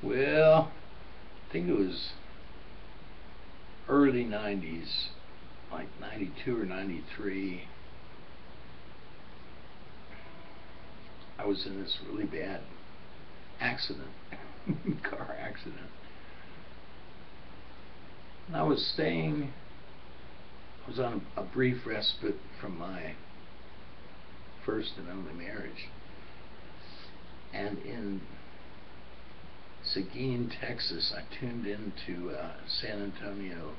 Well, I think it was early 90s, like 92 or 93. I was in this really bad accident, car accident. And I was on a brief respite from my first and only marriage. And in Seguin, Texas, I tuned into a San Antonio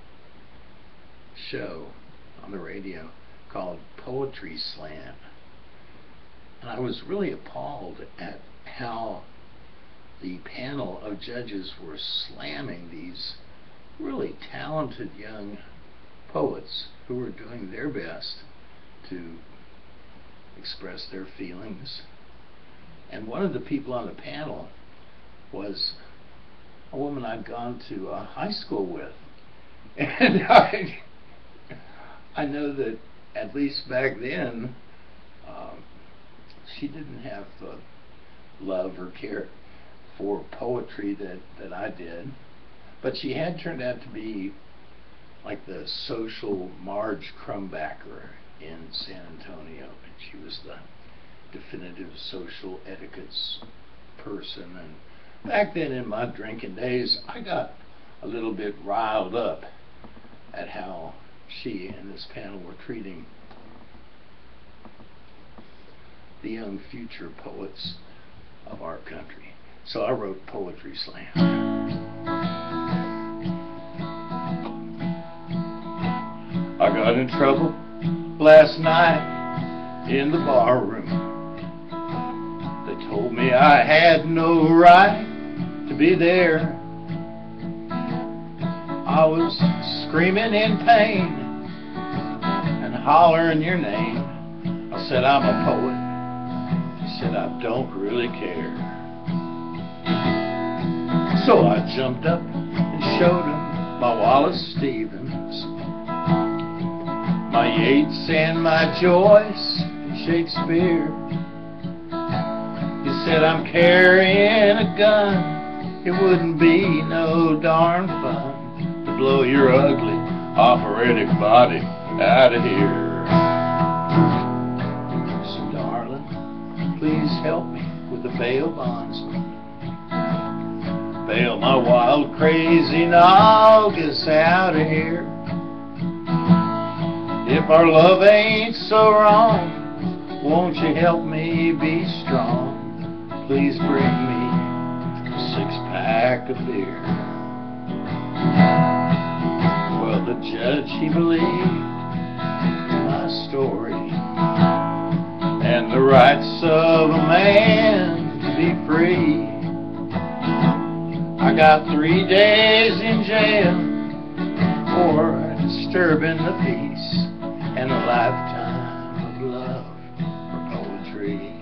show on the radio called Poetry Slam. And I was really appalled at how the panel of judges were slamming these really talented young poets who were doing their best to express their feelings. And one of the people on the panel was a woman I'd gone to high school with. And I know that at least back then, she didn't have the love or care for poetry that I did. But she had turned out to be like the social Marge Crumbacker in San Antonio. And she was the definitive social etiquettes person. And back then in my drinking days, I got a little bit riled up at how she and this panel were treating the young future poets of our country. So I wrote Poetry Slam. I got in trouble last night in the bar room. They told me I had no right to be there. I was screaming in pain and hollering your name. I said, I'm a poet. She said, I don't really care. So I jumped up and showed him my Wallace Stevens, my Yeats and my Joyce and Shakespeare. He said, I'm carrying a gun. It wouldn't be no darn fun to blow your ugly operatic body out of here. So darling, please help me with the bail bondsman. Bail my wild crazy Naugus out of here. If our love ain't so wrong, won't you help me be strong? Please bring me a 6-pack of beer. Well, the judge, he believed my story and the rights of a man to be free. I got 3 days in jail for disturbing the peace and a lifetime of love for poetry.